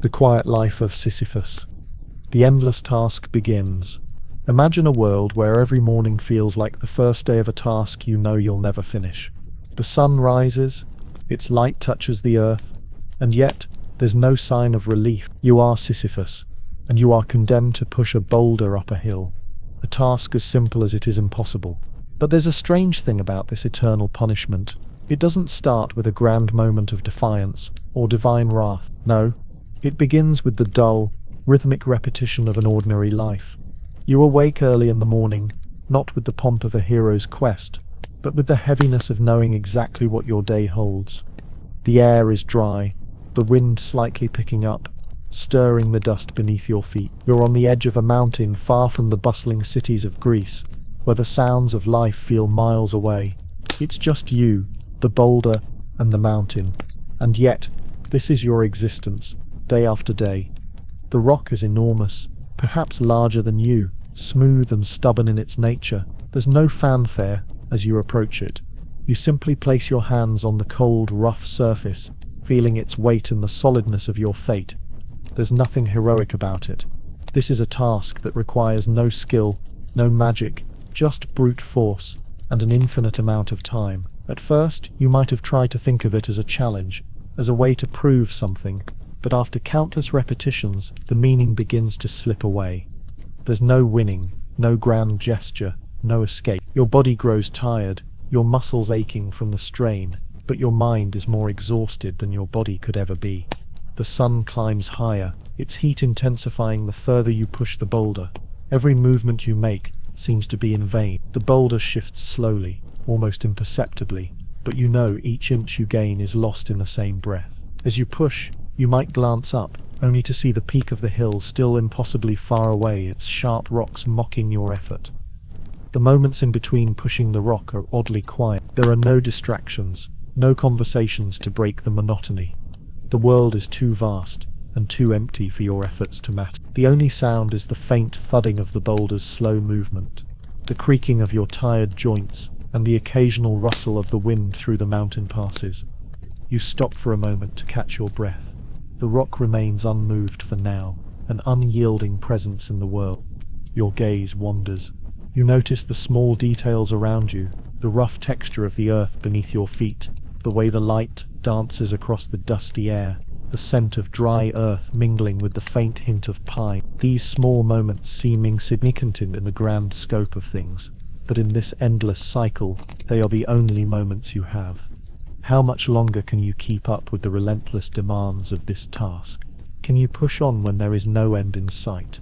The quiet life of Sisyphus. The endless task begins. Imagine a world where every morning feels like the first day of a task you know you'll never finish. The sun rises, its light touches the earth, and yet there's no sign of relief. You are Sisyphus, and you are condemned to push a boulder up a hill. A task as simple as it is impossible. But there's a strange thing about this eternal punishment. It doesn't start with a grand moment of defiance or divine wrath. No, it begins with the dull, rhythmic repetition of an ordinary life. You awake early in the morning, not with the pomp of a hero's quest, but with the heaviness of knowing exactly what your day holds. The air is dry, the wind slightly picking up, stirring the dust beneath your feet. You're on the edge of a mountain far from the bustling cities of Greece, where the sounds of life feel miles away. It's just you, the boulder, and the mountain. And yet, this is your existence, day after day. The rock is enormous, perhaps larger than you, smooth and stubborn in its nature. There's no fanfare as you approach it. You simply place your hands on the cold, rough surface, feeling its weight and the solidness of your fate. There's nothing heroic about it. This is a task that requires no skill, no magic, just brute force, and an infinite amount of time. At first, you might have tried to think of it as a challenge, as a way to prove something, but after countless repetitions, the meaning begins to slip away. There's no winning, no grand gesture, no escape. Your body grows tired, your muscles aching from the strain, but your mind is more exhausted than your body could ever be. The sun climbs higher, its heat intensifying the further you push the boulder. Every movement you make seems to be in vain. The boulder shifts slowly, almost imperceptibly, but you know each inch you gain is lost in the same breath. As you push, you might glance up, only to see the peak of the hill still impossibly far away, its sharp rocks mocking your effort. The moments in between pushing the rock are oddly quiet. There are no distractions, no conversations to break the monotony. The world is too vast and too empty for your efforts to matter. The only sound is the faint thudding of the boulder's slow movement, the creaking of your tired joints, and the occasional rustle of the wind through the mountain passes. You stop for a moment to catch your breath. The rock remains unmoved for now, an unyielding presence in the world. Your gaze wanders. You notice the small details around you, the rough texture of the earth beneath your feet, the way the light dances across the dusty air, the scent of dry earth mingling with the faint hint of pine. These small moments seem insignificant in the grand scope of things, but in this endless cycle, they are the only moments you have. How much longer can you keep up with the relentless demands of this task? Can you push on when there is no end in sight?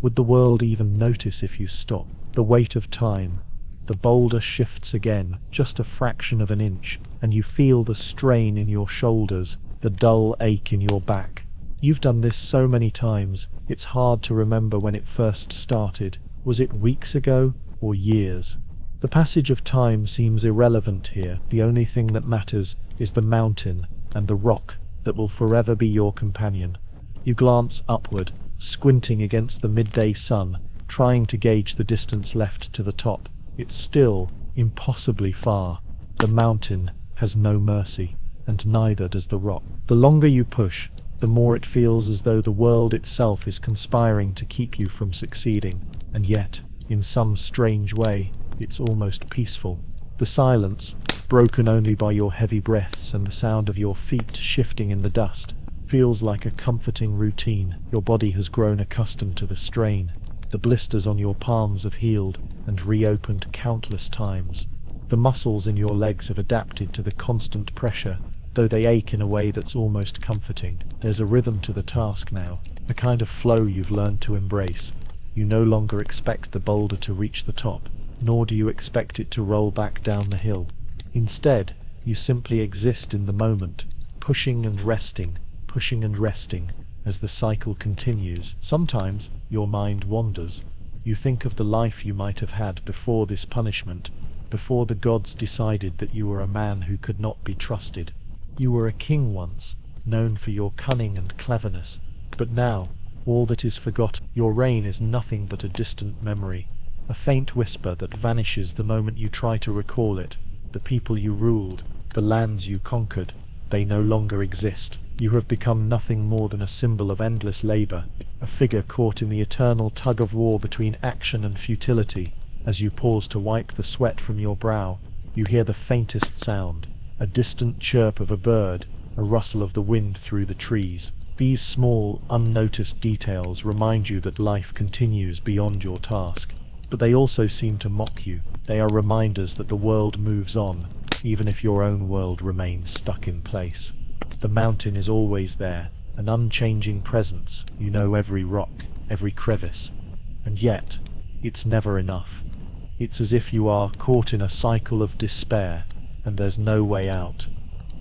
Would the world even notice if you stop? The weight of time. The boulder shifts again, just a fraction of an inch, and you feel the strain in your shoulders, the dull ache in your back. You've done this so many times, it's hard to remember when it first started. Was it weeks ago or years? The passage of time seems irrelevant here. The only thing that matters is the mountain and the rock that will forever be your companion. You glance upward, squinting against the midday sun, trying to gauge the distance left to the top. It's still impossibly far. The mountain has no mercy, and neither does the rock. The longer you push, the more it feels as though the world itself is conspiring to keep you from succeeding, and yet, in some strange way, it's almost peaceful. The silence, broken only by your heavy breaths and the sound of your feet shifting in the dust, feels like a comforting routine. Your body has grown accustomed to the strain. The blisters on your palms have healed and reopened countless times. The muscles in your legs have adapted to the constant pressure, though they ache in a way that's almost comforting. There's a rhythm to the task now, a kind of flow you've learned to embrace. You no longer expect the boulder to reach the top, nor do you expect it to roll back down the hill. Instead, you simply exist in the moment, pushing and resting, as the cycle continues. Sometimes your mind wanders. You think of the life you might have had before this punishment, before the gods decided that you were a man who could not be trusted. You were a king once, known for your cunning and cleverness, but now, all that is forgotten. Your reign is nothing but a distant memory, a faint whisper that vanishes the moment you try to recall it. The people you ruled, the lands you conquered, they no longer exist. You have become nothing more than a symbol of endless labor, a figure caught in the eternal tug-of-war between action and futility. As you pause to wipe the sweat from your brow, you hear the faintest sound, a distant chirp of a bird, a rustle of the wind through the trees. These small, unnoticed details remind you that life continues beyond your task. But they also seem to mock you. They are reminders that the world moves on, even if your own world remains stuck in place. The mountain is always there, an unchanging presence. You know every rock, every crevice. And yet, it's never enough. It's as if you are caught in a cycle of despair, and there's no way out.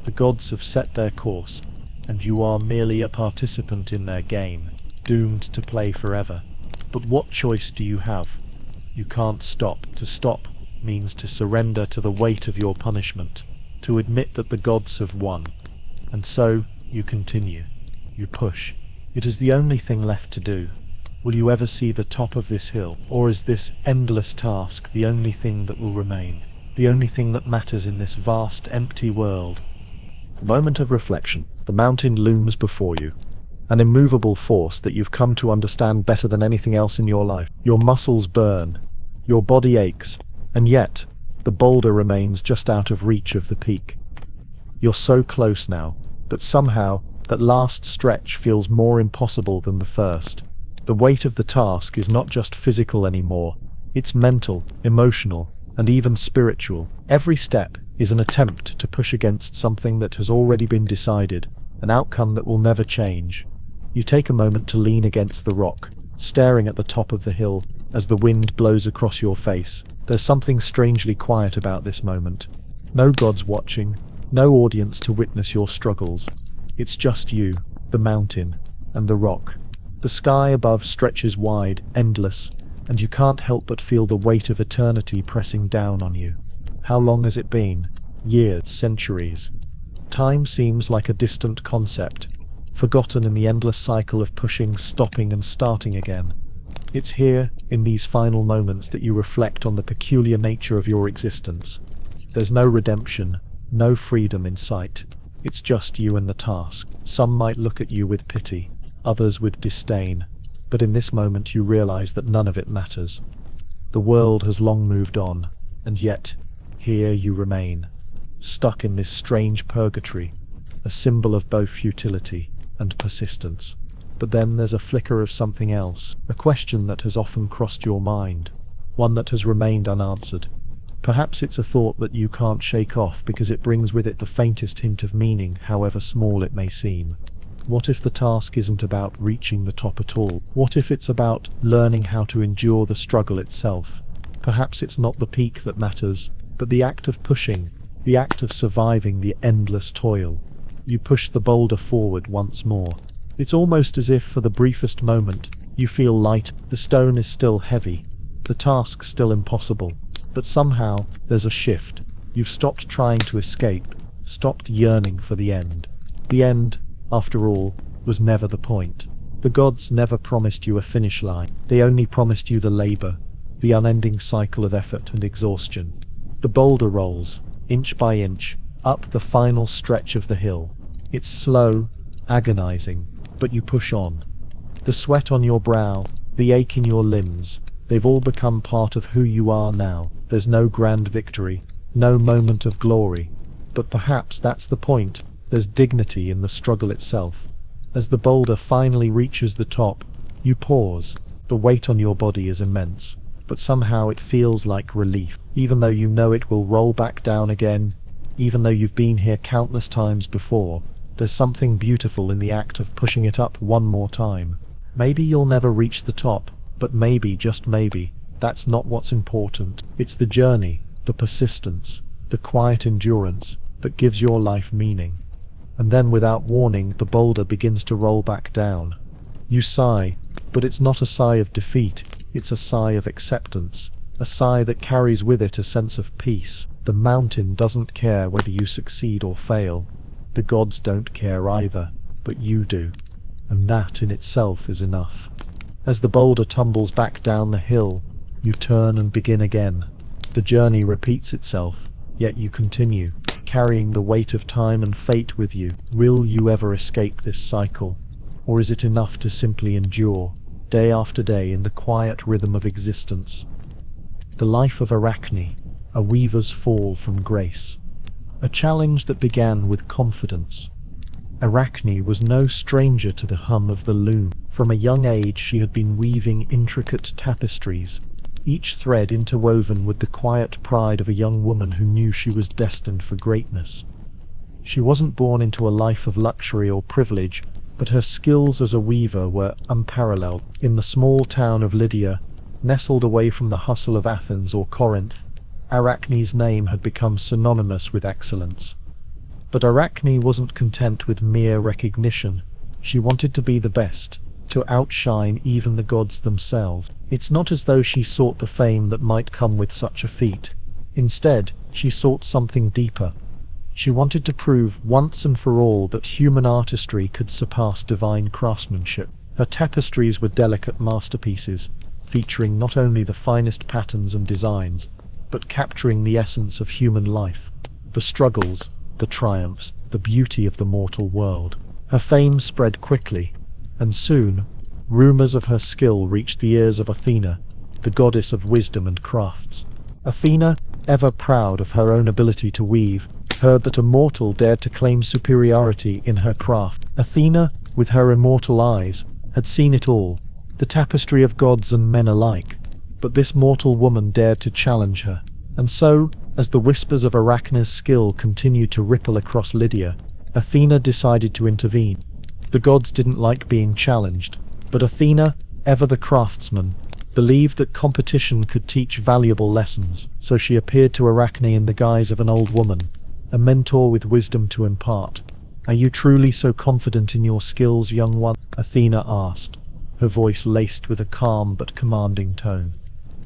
The gods have set their course, and you are merely a participant in their game, doomed to play forever. But what choice do you have? You can't stop. To stop means to surrender to the weight of your punishment, to admit that the gods have won. And so, you continue. You push. It is the only thing left to do. Will you ever see the top of this hill, or is this endless task the only thing that will remain? The only thing that matters in this vast, empty world? A moment of reflection. The mountain looms before you, an immovable force that you've come to understand better than anything else in your life. Your muscles burn, your body aches, and yet, the boulder remains just out of reach of the peak. You're so close now, but somehow, that last stretch feels more impossible than the first. The weight of the task is not just physical anymore, it's mental, emotional, and even spiritual. Every step is an attempt to push against something that has already been decided, an outcome that will never change. You take a moment to lean against the rock, staring at the top of the hill as the wind blows across your face. There's something strangely quiet about this moment. No gods watching, no audience to witness your struggles. It's just you, the mountain, and the rock. The sky above stretches wide, endless, and you can't help but feel the weight of eternity pressing down on you. How long has it been? Years, centuries. Time seems like a distant concept, forgotten in the endless cycle of pushing, stopping, and starting again. It's here, in these final moments, that you reflect on the peculiar nature of your existence. There's no redemption, no freedom in sight. It's just you and the task. Some might look at you with pity, others with disdain, but in this moment you realize that none of it matters. The world has long moved on, and yet, here you remain, stuck in this strange purgatory, a symbol of both futility and persistence. But then there's a flicker of something else, a question that has often crossed your mind, one that has remained unanswered. Perhaps it's a thought that you can't shake off because it brings with it the faintest hint of meaning, however small it may seem. What if the task isn't about reaching the top at all? What if it's about learning how to endure the struggle itself? Perhaps it's not the peak that matters, but the act of pushing, the act of surviving the endless toil. You push the boulder forward once more. It's almost as if for the briefest moment, you feel light. The stone is still heavy, the task still impossible. But somehow, there's a shift. You've stopped trying to escape, stopped yearning for the end. The end, after all, was never the point. The gods never promised you a finish line. They only promised you the labor, the unending cycle of effort and exhaustion. The boulder rolls, inch by inch, up the final stretch of the hill. It's slow, agonizing, but you push on. The sweat on your brow, the ache in your limbs, they've all become part of who you are now. There's no grand victory, no moment of glory. But perhaps that's the point. There's dignity in the struggle itself. As the boulder finally reaches the top, you pause. The weight on your body is immense, but somehow it feels like relief. Even though you know it will roll back down again, even though you've been here countless times before, there's something beautiful in the act of pushing it up one more time. Maybe you'll never reach the top, but maybe, just maybe, that's not what's important. It's the journey, the persistence, the quiet endurance that gives your life meaning. And then without warning, the boulder begins to roll back down. You sigh, but it's not a sigh of defeat, it's a sigh of acceptance, a sigh that carries with it a sense of peace. The mountain doesn't care whether you succeed or fail. The gods don't care either, but you do. And that in itself is enough. As the boulder tumbles back down the hill, you turn and begin again. The journey repeats itself, yet you continue. carrying the weight of time and fate with you. Will you ever escape this cycle? Or is it enough to simply endure, day after day, in the quiet rhythm of existence? The life of Arachne, a weaver's fall from grace. A challenge that began with confidence. Arachne was no stranger to the hum of the loom. From a young age she had been weaving intricate tapestries, each thread interwoven with the quiet pride of a young woman who knew she was destined for greatness. She wasn't born into a life of luxury or privilege, but her skills as a weaver were unparalleled. In the small town of Lydia, nestled away from the hustle of Athens or Corinth, Arachne's name had become synonymous with excellence. But Arachne wasn't content with mere recognition. She wanted to be the best, to outshine even the gods themselves. It's not as though she sought the fame that might come with such a feat. Instead, she sought something deeper. She wanted to prove once and for all that human artistry could surpass divine craftsmanship. Her tapestries were delicate masterpieces, featuring not only the finest patterns and designs, but capturing the essence of human life, the struggles, the triumphs, the beauty of the mortal world. Her fame spread quickly, and soon, rumors of her skill reached the ears of Athena, the goddess of wisdom and crafts. Athena, ever proud of her own ability to weave, heard that a mortal dared to claim superiority in her craft. Athena, with her immortal eyes, had seen it all, the tapestry of gods and men alike. But this mortal woman dared to challenge her. And so, as the whispers of Arachne's skill continued to ripple across Lydia, Athena decided to intervene. The gods didn't like being challenged, but Athena, ever the craftsman, believed that competition could teach valuable lessons. So she appeared to Arachne in the guise of an old woman, a mentor with wisdom to impart. "Are you truly so confident in your skills, young one?" Athena asked, her voice laced with a calm but commanding tone.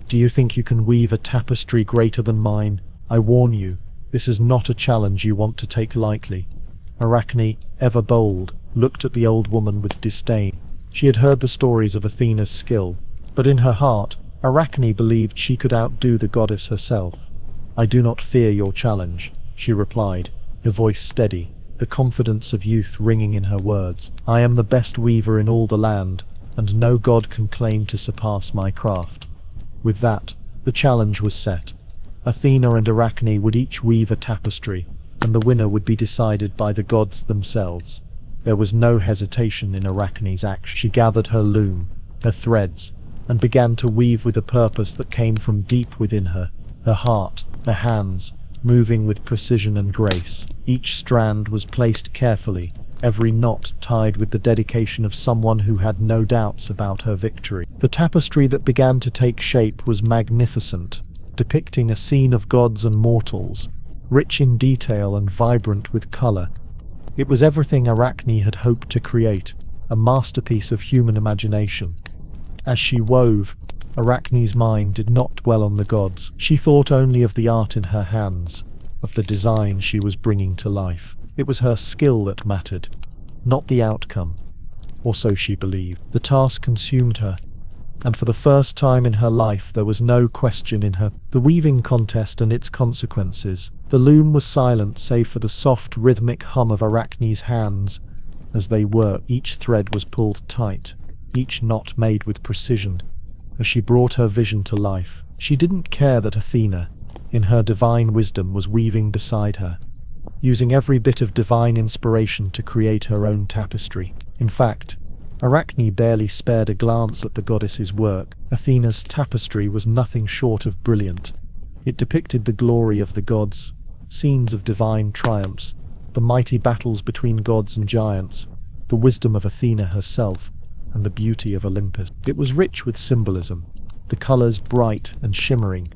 "Do you think you can weave a tapestry greater than mine? I warn you, this is not a challenge you want to take lightly." Arachne, ever bold, looked at the old woman with disdain. She had heard the stories of Athena's skill, but in her heart, Arachne believed she could outdo the goddess herself. "I do not fear your challenge," she replied, her voice steady, the confidence of youth ringing in her words. "I am the best weaver in all the land, and no god can claim to surpass my craft." With that, the challenge was set. Athena and Arachne would each weave a tapestry, and the winner would be decided by the gods themselves. There was no hesitation in Arachne's action. She gathered her loom, her threads, and began to weave with a purpose that came from deep within her, her heart, her hands, moving with precision and grace. Each strand was placed carefully, every knot tied with the dedication of someone who had no doubts about her victory. The tapestry that began to take shape was magnificent, depicting a scene of gods and mortals, rich in detail and vibrant with color. It was everything Arachne had hoped to create, a masterpiece of human imagination. As she wove, Arachne's mind did not dwell on the gods. She thought only of the art in her hands, of the design she was bringing to life. It was her skill that mattered, not the outcome, or so she believed. The task consumed her, and for the first time in her life there was no question in her. The weaving contest and its consequences. The loom was silent save for the soft rhythmic hum of Arachne's hands. As they worked, each thread was pulled tight, each knot made with precision, as she brought her vision to life. She didn't care that Athena, in her divine wisdom, was weaving beside her, using every bit of divine inspiration to create her own tapestry. In fact, Arachne barely spared a glance at the goddess's work. Athena's tapestry was nothing short of brilliant. It depicted the glory of the gods, scenes of divine triumphs, the mighty battles between gods and giants, the wisdom of Athena herself, and the beauty of Olympus. It was rich with symbolism, the colors bright and shimmering,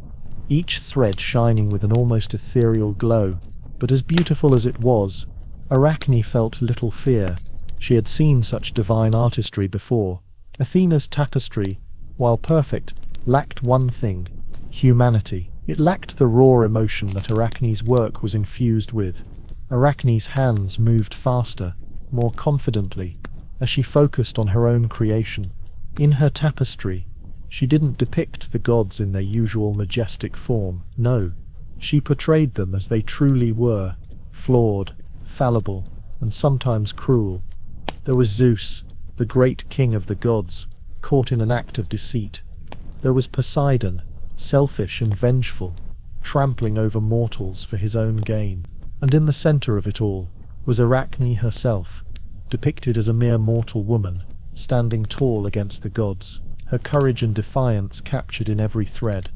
each thread shining with an almost ethereal glow. But as beautiful as it was, Arachne felt little fear. She had seen such divine artistry before. Athena's tapestry, while perfect, lacked one thing: humanity. It lacked the raw emotion that Arachne's work was infused with. Arachne's hands moved faster, more confidently, as she focused on her own creation. In her tapestry, she didn't depict the gods in their usual majestic form. No, she portrayed them as they truly were, flawed, fallible, and sometimes cruel. There was Zeus, the great king of the gods, caught in an act of deceit. There was Poseidon, selfish and vengeful, trampling over mortals for his own gain. And in the center of it all was Arachne herself, depicted as a mere mortal woman, standing tall against the gods, her courage and defiance captured in every thread.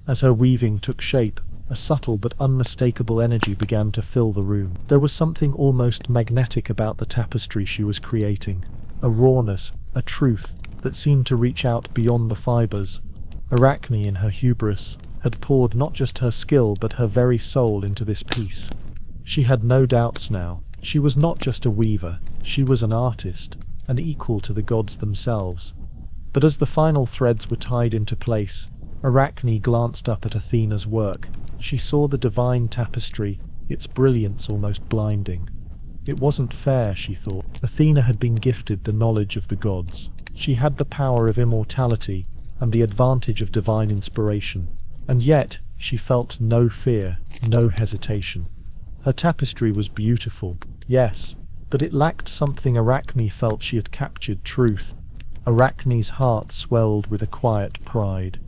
As her weaving took shape, a subtle but unmistakable energy began to fill the room. There was something almost magnetic about the tapestry she was creating, a rawness, a truth that seemed to reach out beyond the fibers. Arachne, in her hubris, had poured not just her skill but her very soul into this piece. She had no doubts now. She was not just a weaver, she was an artist, an equal to the gods themselves. But as the final threads were tied into place, Arachne glanced up at Athena's work. She saw the divine tapestry, its brilliance almost blinding. It wasn't fair, she thought. Athena had been gifted the knowledge of the gods. She had the power of immortality and the advantage of divine inspiration. And yet, she felt no fear, no hesitation. Her tapestry was beautiful, yes, but it lacked something Arachne felt she had captured: truth. Arachne's heart swelled with a quiet pride.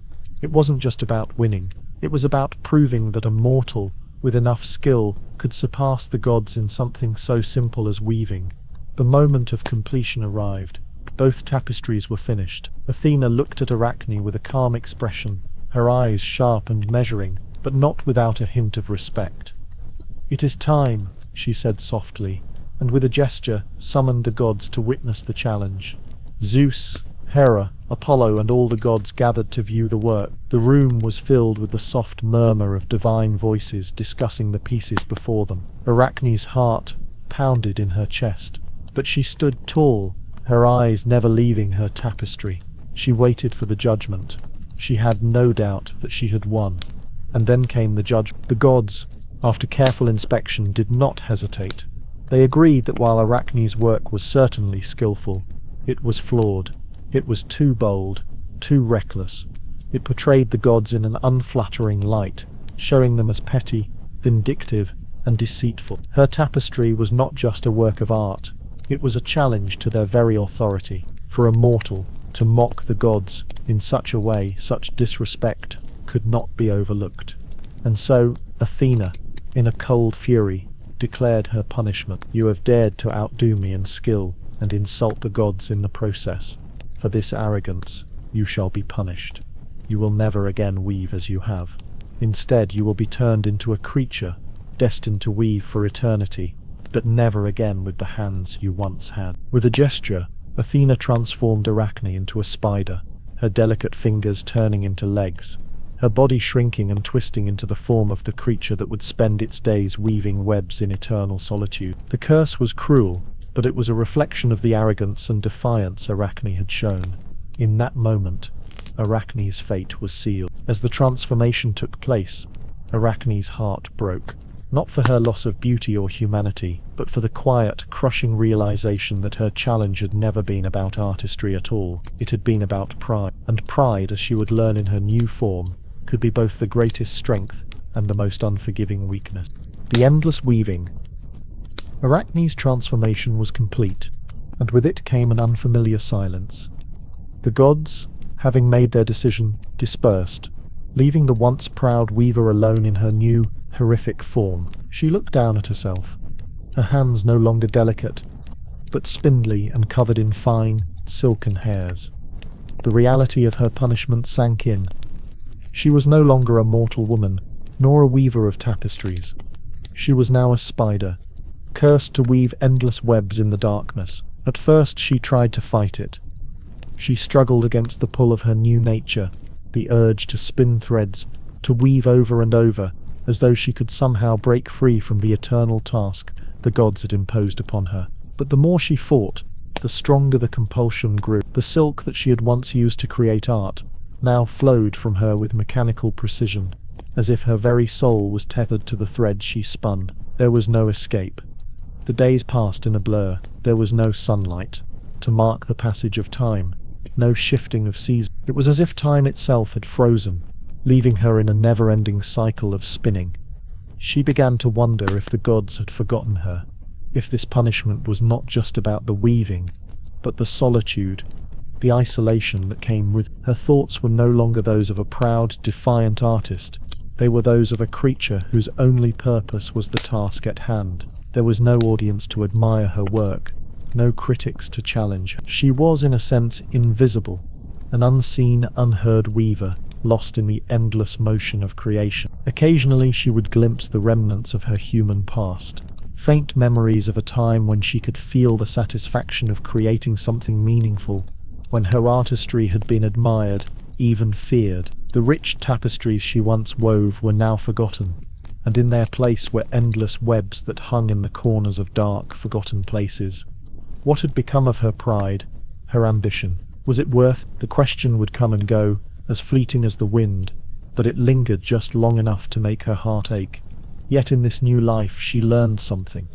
It wasn't just about winning, it was about proving that a mortal, with enough skill, could surpass the gods in something so simple as weaving. The moment of completion arrived. Both tapestries were finished. Athena looked at Arachne with a calm expression, her eyes sharp and measuring, but not without a hint of respect. "It is time," she said softly, and with a gesture summoned the gods to witness the challenge. Zeus, Hera, Apollo, and all the gods gathered to view the work. The room was filled with the soft murmur of divine voices discussing the pieces before them. Arachne's heart pounded in her chest, but she stood tall, her eyes never leaving her tapestry. She waited for the judgment. She had no doubt that she had won. And then came the judgment. The gods, after careful inspection, did not hesitate. They agreed that while Arachne's work was certainly skillful, it was flawed. It was too bold, too reckless. It portrayed the gods in an unflattering light, showing them as petty, vindictive, and deceitful. Her tapestry was not just a work of art, it was a challenge to their very authority. For a mortal to mock the gods in such a way, such disrespect, could not be overlooked. And so Athena, in a cold fury, declared her punishment. "You have dared to outdo me in skill and insult the gods in the process. For this arrogance, you shall be punished. You will never again weave as you have. Instead, you will be turned into a creature, destined to weave for eternity, but never again with the hands you once had." With a gesture, Athena transformed Arachne into a spider, her delicate fingers turning into legs, her body shrinking and twisting into the form of the creature that would spend its days weaving webs in eternal solitude. The curse was cruel, but it was a reflection of the arrogance and defiance Arachne had shown. In that moment, Arachne's fate was sealed. As the transformation took place, Arachne's heart broke, not for her loss of beauty or humanity, but for the quiet, crushing realization that her challenge had never been about artistry at all. It had been about pride. And pride, as she would learn in her new form, could be both the greatest strength and the most unforgiving weakness. The endless weaving. Arachne's transformation was complete, and with it came an unfamiliar silence. The gods, having made their decision, dispersed, leaving the once proud weaver alone in her new, horrific form. She looked down at herself, her hands no longer delicate, but spindly and covered in fine, silken hairs. The reality of her punishment sank in. She was no longer a mortal woman, nor a weaver of tapestries. She was now a spider, cursed to weave endless webs in the darkness. At first she tried to fight it. She struggled against the pull of her new nature, the urge to spin threads, to weave over and over, as though she could somehow break free from the eternal task the gods had imposed upon her. But the more she fought, the stronger the compulsion grew. The silk that she had once used to create art now flowed from her with mechanical precision, as if her very soul was tethered to the threads she spun. There was no escape. The days passed in a blur. There was no sunlight to mark the passage of time, no shifting of seasons. It was as if time itself had frozen, leaving her in a never-ending cycle of spinning. She began to wonder if the gods had forgotten her, if this punishment was not just about the weaving, but the solitude, the isolation that came with. Her thoughts were no longer those of a proud, defiant artist. They were those of a creature whose only purpose was the task at hand. There was no audience to admire her work, no critics to challenge her. She was, in a sense, invisible, an unseen, unheard weaver, lost in the endless motion of creation. Occasionally she would glimpse the remnants of her human past, faint memories of a time when she could feel the satisfaction of creating something meaningful, when her artistry had been admired, even feared. The rich tapestries she once wove were now forgotten, and in their place were endless webs that hung in the corners of dark, forgotten places. What had become of her pride, her ambition? Was it worth? The question would come and go, as fleeting as the wind, but it lingered just long enough to make her heart ache. Yet in this new life she learned something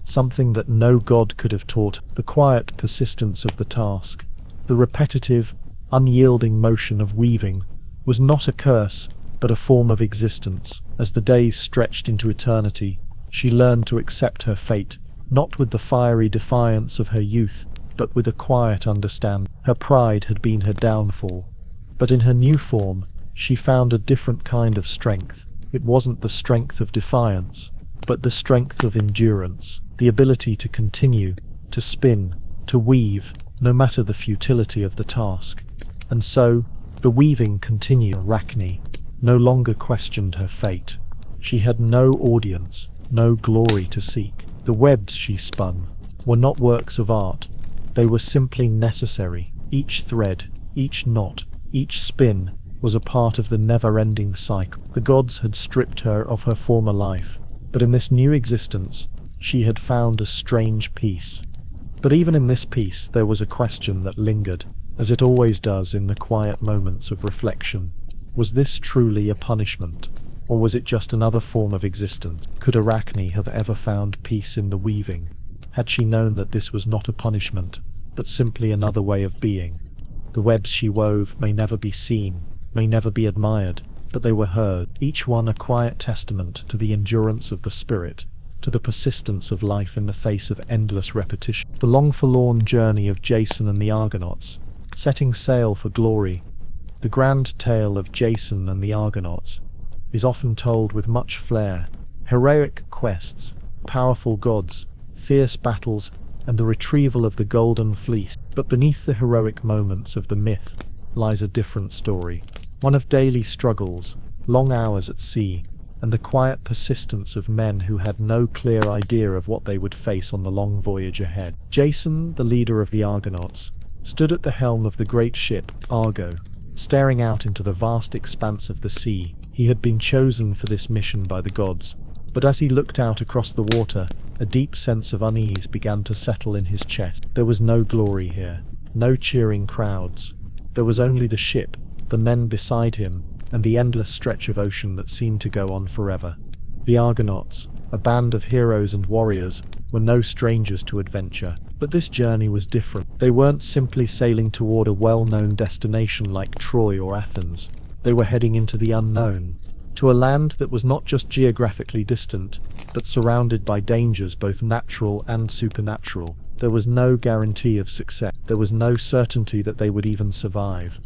that no god could have taught. The quiet persistence of the task, the repetitive, unyielding motion of weaving, was not a curse, but a form of existence. As the days stretched into eternity, she learned to accept her fate, not with the fiery defiance of her youth, but with a quiet understanding. Her pride had been her downfall, but in her new form, she found a different kind of strength. It wasn't the strength of defiance, but the strength of endurance, the ability to continue, to spin, to weave, no matter the futility of the task. And so, the weaving continued. Arachne no longer questioned her fate. She had no audience, no glory to seek. The webs she spun were not works of art, they were simply necessary. Each thread, each knot, each spin was a part of the never-ending cycle. The gods had stripped her of her former life, but in this new existence, she had found a strange peace. But even in this peace there was a question that lingered, as it always does in the quiet moments of reflection. Was this truly a punishment, or was it just another form of existence? Could Arachne have ever found peace in the weaving? Had she known that this was not a punishment, but simply another way of being? The webs she wove may never be seen, may never be admired, but they were heard, each one a quiet testament to the endurance of the spirit, to the persistence of life in the face of endless repetition. The long forlorn journey of Jason and the Argonauts, setting sail for glory. The grand tale of Jason and the Argonauts is often told with much flair. Heroic quests, powerful gods, fierce battles, and the retrieval of the golden fleece. But beneath the heroic moments of the myth lies a different story. One of daily struggles, long hours at sea, and the quiet persistence of men who had no clear idea of what they would face on the long voyage ahead. Jason, the leader of the Argonauts, stood at the helm of the great ship, Argo, staring out into the vast expanse of the sea. He had been chosen for this mission by the gods, but as he looked out across the water, a deep sense of unease began to settle in his chest. There was no glory here, no cheering crowds. There was only the ship, the men beside him, and the endless stretch of ocean that seemed to go on forever. The Argonauts, a band of heroes and warriors, were no strangers to adventure. But this journey was different. They weren't simply sailing toward a well-known destination like Troy or Athens. They were heading into the unknown, to a land that was not just geographically distant, but surrounded by dangers both natural and supernatural. There was no guarantee of success. There was no certainty that they would even survive.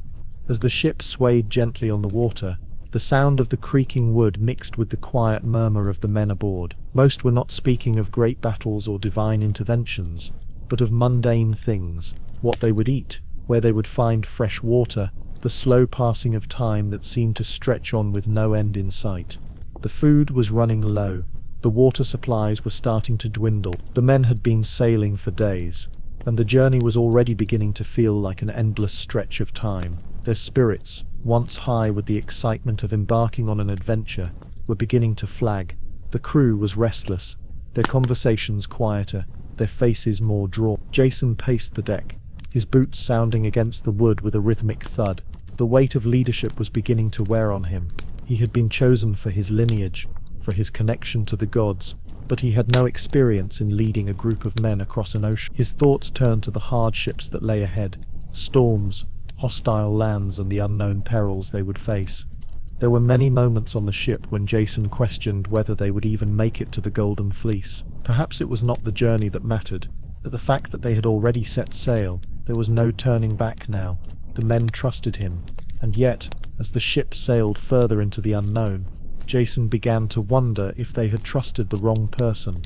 As the ship swayed gently on the water, the sound of the creaking wood mixed with the quiet murmur of the men aboard. Most were not speaking of great battles or divine interventions, but of mundane things, what they would eat, where they would find fresh water, the slow passing of time that seemed to stretch on with no end in sight. The food was running low, the water supplies were starting to dwindle. The men had been sailing for days, and the journey was already beginning to feel like an endless stretch of time. Their spirits, once high with the excitement of embarking on an adventure, were beginning to flag. The crew was restless, their conversations quieter, their faces more drawn. Jason paced the deck, his boots sounding against the wood with a rhythmic thud. The weight of leadership was beginning to wear on him. He had been chosen for his lineage, for his connection to the gods, but he had no experience in leading a group of men across an ocean. His thoughts turned to the hardships that lay ahead, storms, hostile lands, and the unknown perils they would face. There were many moments on the ship when Jason questioned whether they would even make it to the Golden Fleece. Perhaps it was not the journey that mattered, but the fact that they had already set sail. There was no turning back now. The men trusted him, and yet, as the ship sailed further into the unknown, Jason began to wonder if they had trusted the wrong person.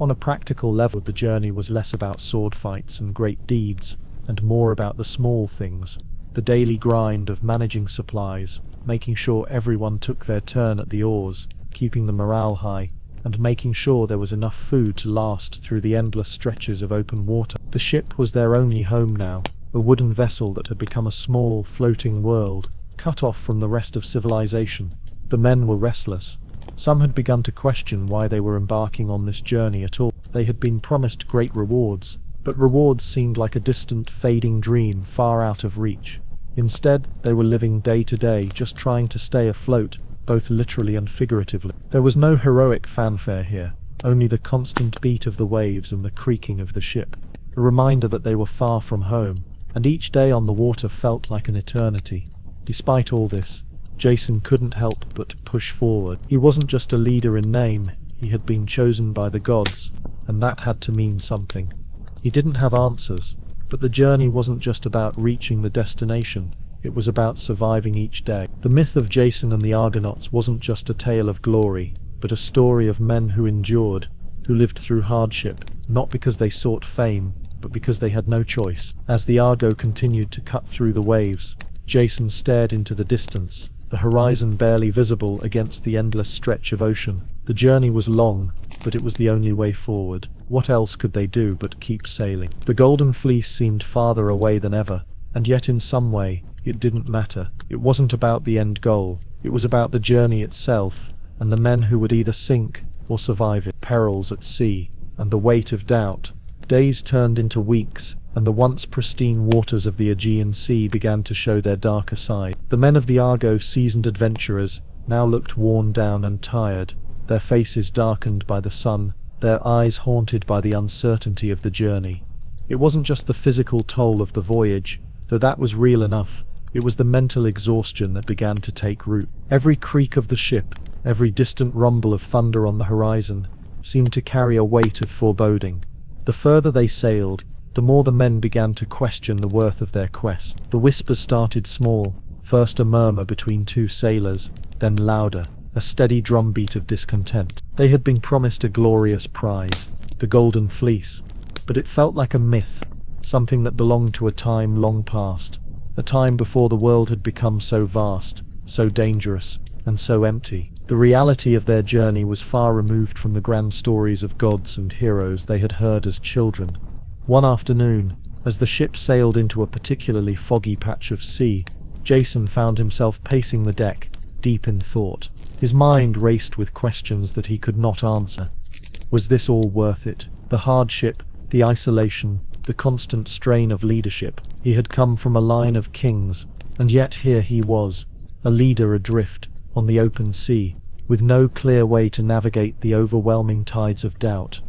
On a practical level, the journey was less about sword fights and great deeds, and more about the small things, the daily grind of managing supplies, making sure everyone took their turn at the oars, keeping the morale high, and making sure there was enough food to last through the endless stretches of open water. The ship was their only home now, a wooden vessel that had become a small, floating world, cut off from the rest of civilization. The men were restless. Some had begun to question why they were embarking on this journey at all. They had been promised great rewards, but rewards seemed like a distant, fading dream far out of reach. Instead, they were living day to day, just trying to stay afloat, both literally and figuratively. There was no heroic fanfare here, only the constant beat of the waves and the creaking of the ship, a reminder that they were far from home, and each day on the water felt like an eternity. Despite all this, Jason couldn't help but push forward. He wasn't just a leader in name, he had been chosen by the gods, and that had to mean something. He didn't have answers, but the journey wasn't just about reaching the destination, it was about surviving each day. The myth of Jason and the Argonauts wasn't just a tale of glory, but a story of men who endured, who lived through hardship, not because they sought fame, but because they had no choice. As the Argo continued to cut through the waves, Jason stared into the distance, the horizon barely visible against the endless stretch of ocean. The journey was long, but it was the only way forward. What else could they do but keep sailing? The Golden Fleece seemed farther away than ever, and yet in some way, it didn't matter. It wasn't about the end goal, it was about the journey itself, and the men who would either sink or survive it. Perils at sea, and the weight of doubt. Days turned into weeks, and the once pristine waters of the Aegean Sea began to show their darker side. The men of the Argo, seasoned adventurers, now looked worn down and tired, their faces darkened by the sun, their eyes haunted by the uncertainty of the journey. It wasn't just the physical toll of the voyage, though that was real enough. It was the mental exhaustion that began to take root. Every creak of the ship, every distant rumble of thunder on the horizon, seemed to carry a weight of foreboding. The further they sailed, the more the men began to question the worth of their quest. The whispers started small, first a murmur between two sailors, then louder, a steady drumbeat of discontent. They had been promised a glorious prize, the Golden Fleece, but it felt like a myth, something that belonged to a time long past, a time before the world had become so vast, so dangerous, and so empty. The reality of their journey was far removed from the grand stories of gods and heroes they had heard as children. One afternoon, as the ship sailed into a particularly foggy patch of sea, Jason found himself pacing the deck, deep in thought. His mind raced with questions that he could not answer. Was this all worth it? The hardship, the isolation, the constant strain of leadership. He had come from a line of kings, and yet here he was, a leader adrift, on the open sea, with no clear way to navigate the overwhelming tides of doubt.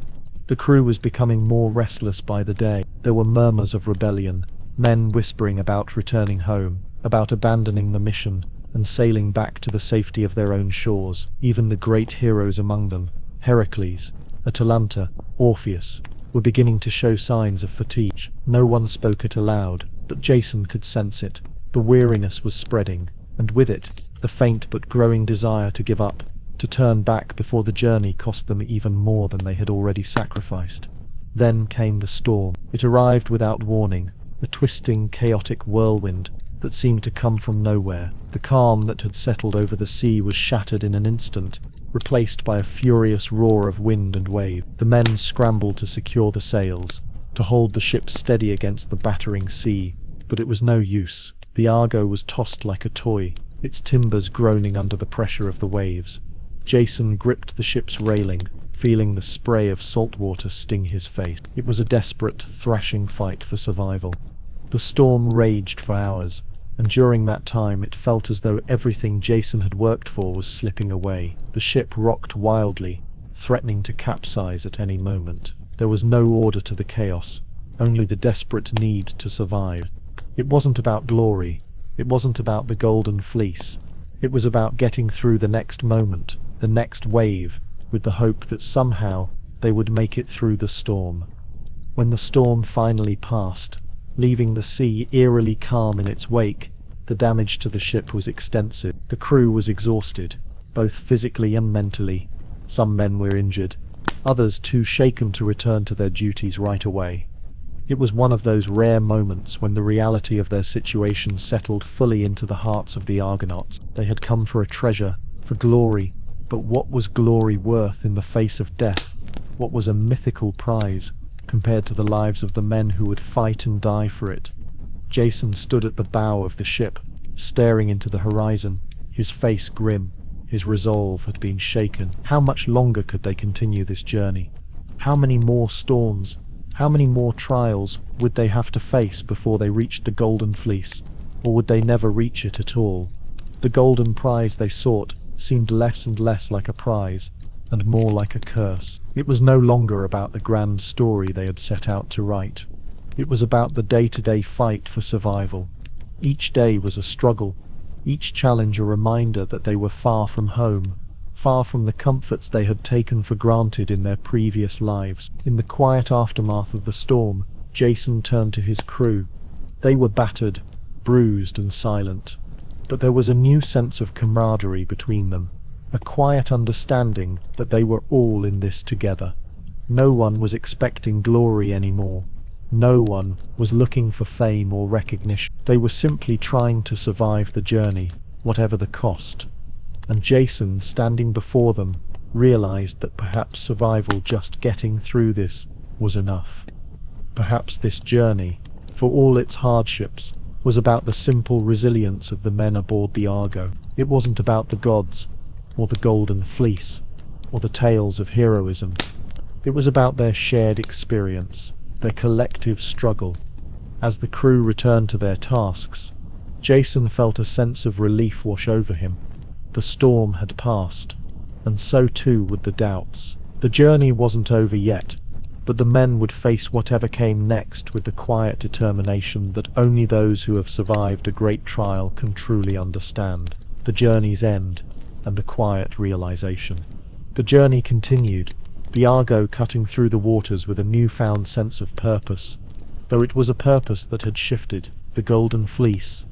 The crew was becoming more restless by the day. There were murmurs of rebellion, men whispering about returning home, about abandoning the mission, and sailing back to the safety of their own shores. Even the great heroes among them, Heracles, Atalanta, Orpheus, were beginning to show signs of fatigue. No one spoke it aloud, but Jason could sense it. The weariness was spreading, and with it, the faint but growing desire to give up, to turn back before the journey cost them even more than they had already sacrificed. Then came the storm. It arrived without warning, a twisting, chaotic whirlwind that seemed to come from nowhere. The calm that had settled over the sea was shattered in an instant, replaced by a furious roar of wind and wave. The men scrambled to secure the sails, to hold the ship steady against the battering sea, but it was no use. The Argo was tossed like a toy, its timbers groaning under the pressure of the waves. Jason gripped the ship's railing, feeling the spray of salt water sting his face. It was a desperate, thrashing fight for survival. The storm raged for hours, and during that time it felt as though everything Jason had worked for was slipping away. The ship rocked wildly, threatening to capsize at any moment. There was no order to the chaos, only the desperate need to survive. It wasn't about glory, it wasn't about the Golden Fleece, It was about getting through the next moment, the next wave, with the hope that somehow they would make it through the storm. When the storm finally passed, leaving the sea eerily calm in its wake, the damage to the ship was extensive. The crew was exhausted, both physically and mentally. Some men were injured, others too shaken to return to their duties right away. It was one of those rare moments when the reality of their situation settled fully into the hearts of the Argonauts. They had come for a treasure, for glory, but what was glory worth in the face of death? What was a mythical prize compared to the lives of the men who would fight and die for it? Jason stood at the bow of the ship, staring into the horizon, his face grim. His resolve had been shaken. How much longer could they continue this journey? How many more storms? How many more trials would they have to face before they reached the Golden Fleece? Or would they never reach it at all? The golden prize they sought seemed less and less like a prize, and more like a curse. It was no longer about the grand story they had set out to write. It was about the day-to-day fight for survival. Each day was a struggle, each challenge a reminder that they were far from home, far from the comforts they had taken for granted in their previous lives. In the quiet aftermath of the storm, Jason turned to his crew. They were battered, bruised and silent, but there was a new sense of camaraderie between them, a quiet understanding that they were all in this together. No one was expecting glory anymore. No one was looking for fame or recognition. They were simply trying to survive the journey, whatever the cost. And Jason, standing before them, realized that perhaps survival, just getting through this, was enough. Perhaps this journey, for all its hardships, was about the simple resilience of the men aboard the Argo. It wasn't about the gods, or the Golden Fleece, or the tales of heroism. It was about their shared experience, their collective struggle. As the crew returned to their tasks, Jason felt a sense of relief wash over him. The storm had passed, and so too would the doubts. The journey wasn't over yet, but the men would face whatever came next with the quiet determination that only those who have survived a great trial can truly understand. The journey's end, and the quiet realization. The journey continued, the Argo cutting through the waters with a newfound sense of purpose, though it was a purpose that had shifted. The Golden Fleece,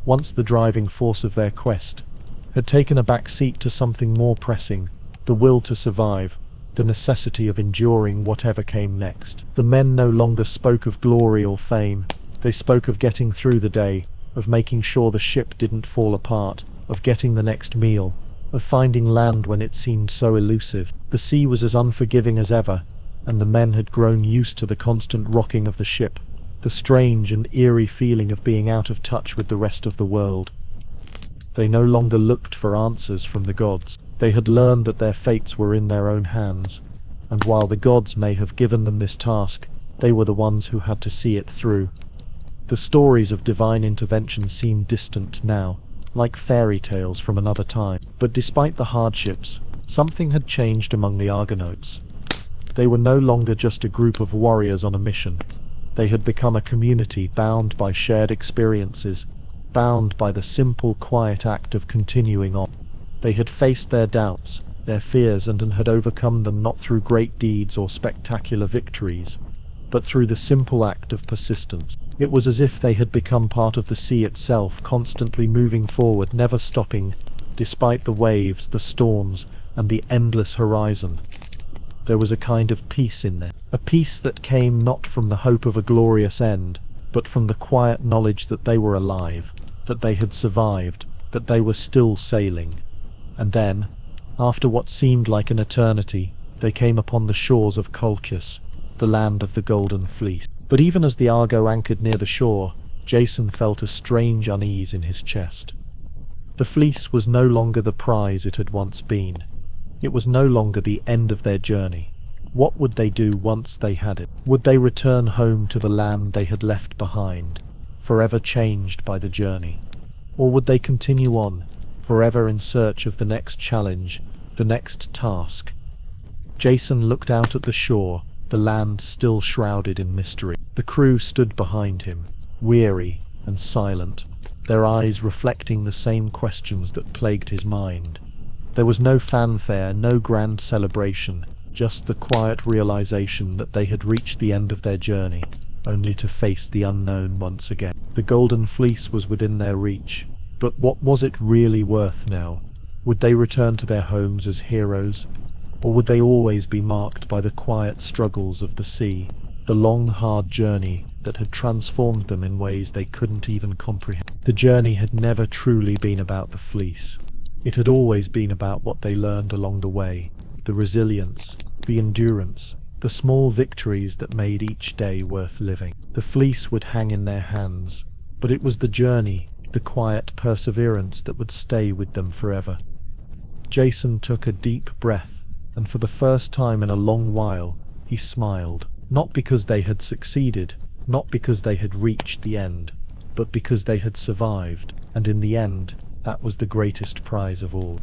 once the driving force of their quest, had taken a back seat to something more pressing, the will to survive, the necessity of enduring whatever came next. The men no longer spoke of glory or fame. They spoke of getting through the day, of making sure the ship didn't fall apart, of getting the next meal, of finding land when it seemed so elusive. The sea was as unforgiving as ever, and the men had grown used to the constant rocking of the ship, the strange and eerie feeling of being out of touch with the rest of the world. They no longer looked for answers from the gods. They had learned that their fates were in their own hands, and while the gods may have given them this task, they were the ones who had to see it through. The stories of divine intervention seemed distant now, like fairy tales from another time. But despite the hardships, something had changed among the Argonauts. They were no longer just a group of warriors on a mission. They had become a community bound by shared experiences, bound by the simple, quiet act of continuing on. They had faced their doubts, their fears, and had overcome them not through great deeds or spectacular victories, but through the simple act of persistence. It was as if they had become part of the sea itself, constantly moving forward, never stopping, despite the waves, the storms, and the endless horizon. There was a kind of peace in them, a peace that came not from the hope of a glorious end, but from the quiet knowledge that they were alive, that they had survived, that they were still sailing. And then, after what seemed like an eternity, they came upon the shores of Colchis, the land of the Golden Fleece. But even as the Argo anchored near the shore, Jason felt a strange unease in his chest. The fleece was no longer the prize it had once been. It was no longer the end of their journey. What would they do once they had it? Would they return home to the land they had left behind, forever changed by the journey? Or would they continue on, forever in search of the next challenge, the next task? Jason looked out at the shore, the land still shrouded in mystery. The crew stood behind him, weary and silent. their eyes reflecting the same questions that plagued his mind. There was no fanfare, no grand celebration, just the quiet realization that they had reached the end of their journey, only to face the unknown once again. The golden fleece was within their reach, but what was it really worth now? Would they return to their homes as heroes, or would they always be marked by the quiet struggles of the sea, the long, hard journey that had transformed them in ways they couldn't even comprehend? The journey had never truly been about the fleece. It had always been about what they learned along the way, the resilience, the endurance, the small victories that made each day worth living. The fleece would hang in their hands, but it was the journey, the quiet perseverance that would stay with them forever. Jason took a deep breath, and for the first time in a long while, he smiled, not because they had succeeded, not because they had reached the end, but because they had survived, and in the end, that was the greatest prize of all.